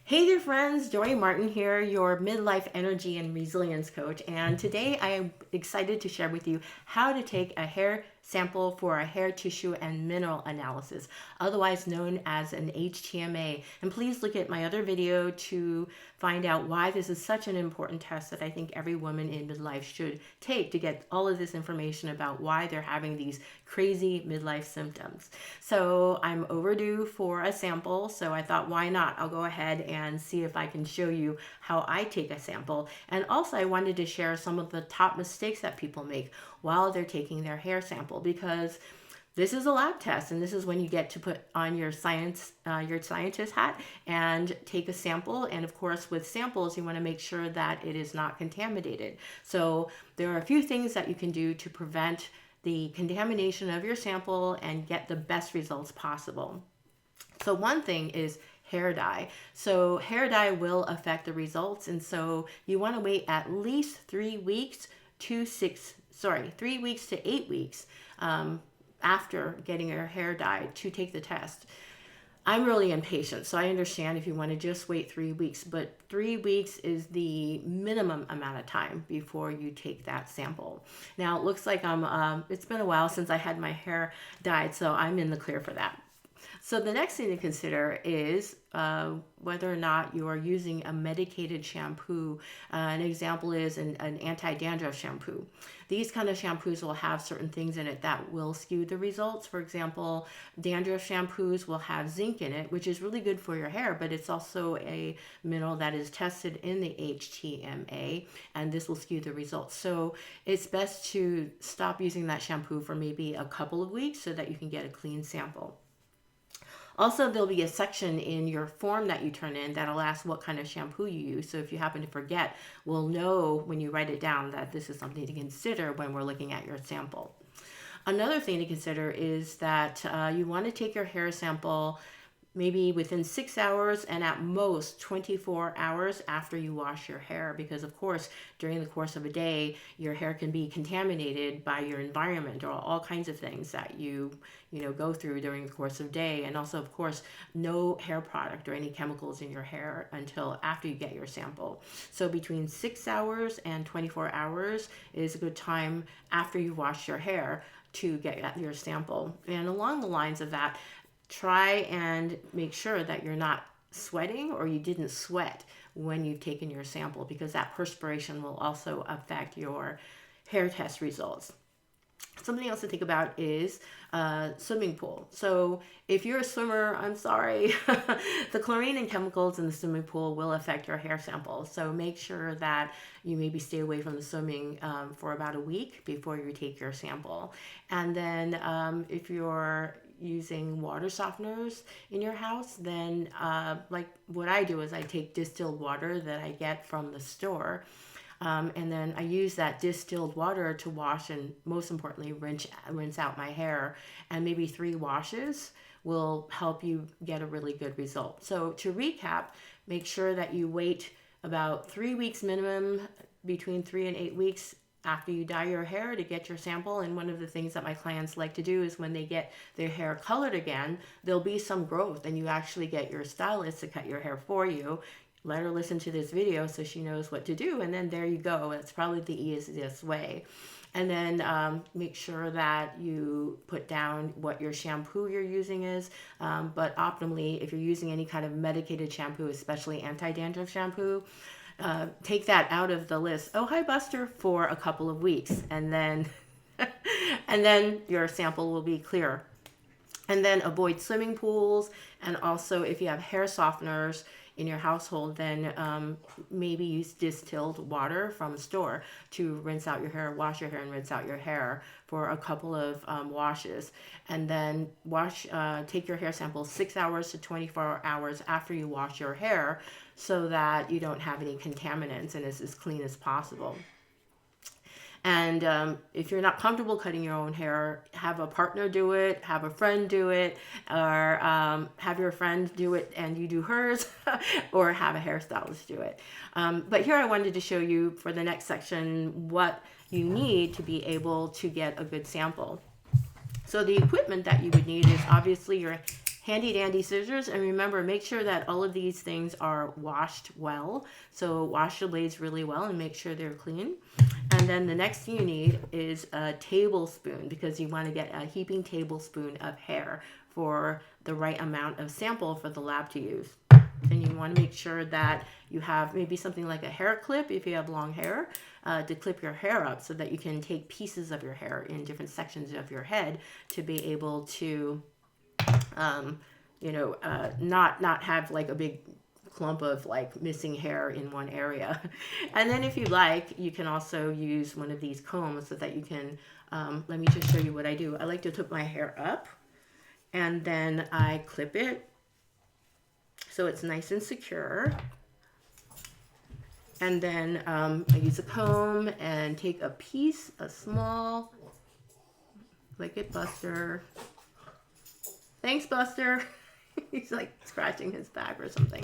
Hey there friends, Joy Martin here, your midlife energy and resilience coach. And today I am excited to share with you how to take a hair sample for a hair tissue and mineral analysis, otherwise known as an HTMA. And please look at my other video to find out why this is such an important test that I think every woman in midlife should take to get all of this information about why they're having these crazy midlife symptoms. So I'm overdue for a sample, so I thought, why not? I'll go ahead and see if I can show you how I take a sample. And also I wanted to share some of the top mistakes that people make while they're taking their hair sample, because this is a lab test, and this is when you get to put on your scientist hat and take a sample. And of course, with samples, you want to make sure that it is not contaminated. So there are a few things that you can do to prevent the contamination of your sample and get the best results possible. So one thing is hair dye. So hair dye will affect the results, and so you want to wait at least 3 weeks to 8 weeks after getting your hair dyed to take the test. I'm really impatient, so I understand if you want to just wait 3 weeks, but 3 weeks is the minimum amount of time before you take that sample. Now, it looks like it's been a while since I had my hair dyed, so I'm in the clear for that. So the next thing to consider is whether or not you are using a medicated shampoo. An example is an anti-dandruff shampoo. These kind of shampoos will have certain things in it that will skew the results. For example, dandruff shampoos will have zinc in it, which is really good for your hair, but it's also a mineral that is tested in the HTMA, and this will skew the results. So it's best to stop using that shampoo for maybe a couple of weeks so that you can get a clean sample. Also, there'll be a section in your form that you turn in that'll ask what kind of shampoo you use. So if you happen to forget, we'll know when you write it down that this is something to consider when we're looking at your sample. Another thing to consider is that you want to take your hair sample maybe within 6 hours and at most 24 hours after you wash your hair, because of course during the course of a day your hair can be contaminated by your environment or all kinds of things that you go through during the course of the day. And also, of course, no hair product or any chemicals in your hair until after you get your sample. So between 6 hours and 24 hours is a good time after you wash your hair to get your sample. And along the lines of that, try and make sure that you're not sweating or you didn't sweat when you've taken your sample, because that perspiration will also affect your hair test results. Something else to think about is swimming pool. So if you're a swimmer, I'm sorry, the chlorine and chemicals in the swimming pool will affect your hair sample. So make sure that you maybe stay away from the swimming for about a week before you take your sample. And then if you're using water softeners in your house, then like what I do is I take distilled water that I get from the store, and then I use that distilled water to wash and, most importantly, rinse out my hair. And maybe 3 washes will help you get a really good result. So to recap, make sure that you wait about 3 weeks minimum, between 3 and 8 weeks after you dye your hair to get your sample. And one of the things that my clients like to do is when they get their hair colored again, there'll be some growth, and you actually get your stylist to cut your hair for you. Let her listen to this video so she knows what to do, and then there you go. It's probably the easiest way. And then make sure that you put down what your shampoo you're using is. But optimally, if you're using any kind of medicated shampoo, especially anti-dandruff shampoo, take that out of the list. Oh, hi Buster, for a couple of weeks, and then and then your sample will be clear. And then avoid swimming pools, and also if you have hair softeners in your household, then maybe use distilled water from a store to rinse out your hair, wash your hair and rinse out your hair for a couple of washes. And then take your hair sample 6 hours to 24 hours after you wash your hair, so that you don't have any contaminants and it's as clean as possible. And if you're not comfortable cutting your own hair, have a partner do it, have a friend do it, or have your friend do it and you do hers, or have a hairstylist do it. But here I wanted to show you for the next section what you need to be able to get a good sample. So the equipment that you would need is obviously your handy dandy scissors. And remember, make sure that all of these things are washed well. So wash the blades really well and make sure they're clean. And then the next thing you need is a tablespoon, because you want to get a heaping tablespoon of hair for the right amount of sample for the lab to use. And you want to make sure that you have maybe something like a hair clip if you have long hair, to clip your hair up so that you can take pieces of your hair in different sections of your head to be able to, not have like a big clump of like missing hair in one area. And then if you like, you can also use one of these combs so that you can, let me just show you what I do. I like to put my hair up and then I clip it so it's nice and secure. And then I use a comb and take a piece, a small, look at Buster. Thanks, Buster. He's like scratching his back or something.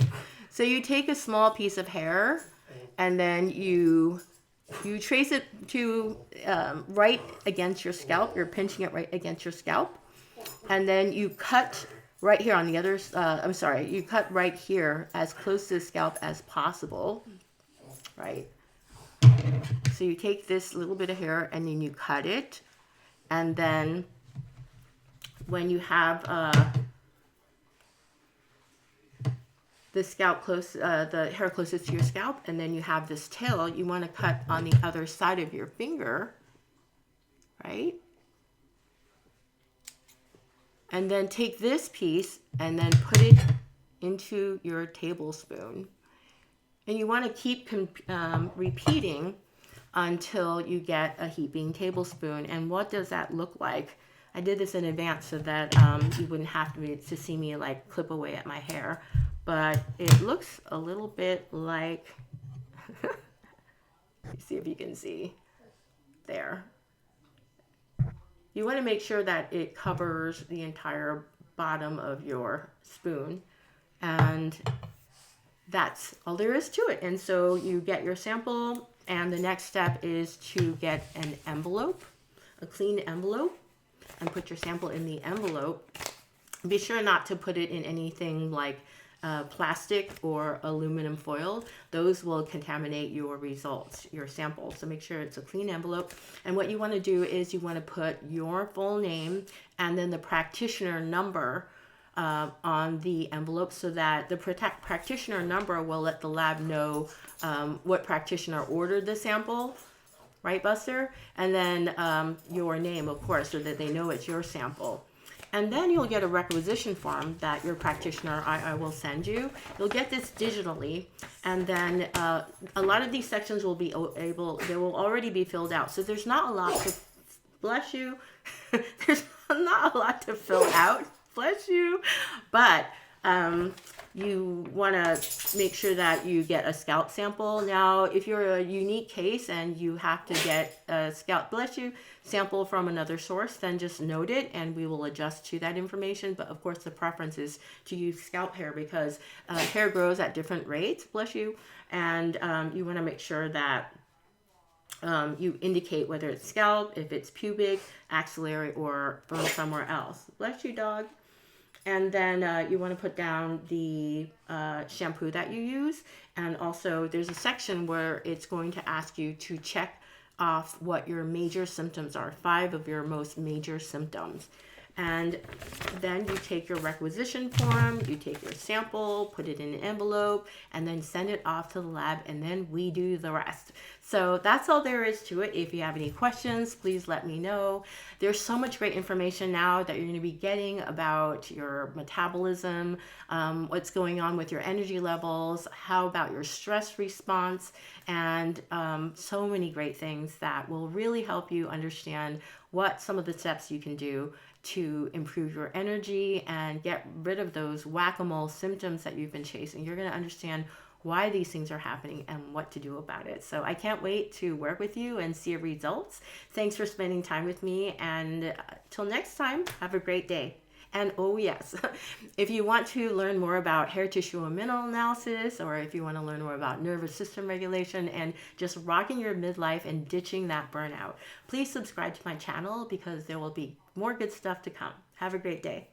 So you take a small piece of hair and then you trace it to right against your scalp. You're pinching it right against your scalp. And then you cut right here on the other, you cut right here as close to the scalp as possible, right? So you take this little bit of hair and then you cut it. And then when you have the scalp close, the hair closest to your scalp, and then you have this tail, you want to cut on the other side of your finger, right? And then take this piece and then put it into your tablespoon. And you want to keep repeating until you get a heaping tablespoon. And what does that look like? I did this in advance so that you wouldn't have to see me like clip away at my hair. But it looks a little bit like, see if you can see there. You want to make sure that it covers the entire bottom of your spoon, and that's all there is to it. And so you get your sample, and the next step is to get an envelope, a clean envelope, and put your sample in the envelope. Be sure not to put it in anything like plastic or aluminum foil. Those will contaminate your results, your sample. So make sure it's a clean envelope. And what you want to do is you want to put your full name and then the practitioner number on the envelope, so that the practitioner number will let the lab know what practitioner ordered the sample, right, Buster? And then your name, of course, so that they know it's your sample. And then you'll get a requisition form that your practitioner, I will send you. You'll get this digitally, and then a lot of these sections will be they will already be filled out. So there's not a lot to, bless you, there's not a lot to fill out, bless you, but you want to make sure that you get a scalp sample. Now, if you're a unique case and you have to get a scalp, bless you, sample from another source, then just note it and we will adjust to that information. But of course, the preference is to use scalp hair because hair grows at different rates, bless you, and you want to make sure that you indicate whether it's scalp, if it's pubic, axillary, or from somewhere else. Bless you, dog. And then you want to put down the shampoo that you use. And also there's a section where it's going to ask you to check off what your major symptoms are, 5 of your most major symptoms. And then you take your requisition form, you take your sample, put it in an envelope, and then send it off to the lab, and then we do the rest. So that's all there is to it. If you have any questions, please let me know. There's so much great information now that you're going to be getting about your metabolism, what's going on with your energy levels, how about your stress response, and so many great things that will really help you understand what some of the steps you can do to improve your energy and get rid of those whack-a-mole symptoms that you've been chasing. You're going to understand why these things are happening and what to do about it. So I can't wait to work with you and see your results. Thanks for spending time with me, and till next time, have a great day. And oh yes, if you want to learn more about hair tissue and mineral analysis, or if you want to learn more about nervous system regulation and just rocking your midlife and ditching that burnout, please subscribe to my channel because there will be more good stuff to come. Have a great day.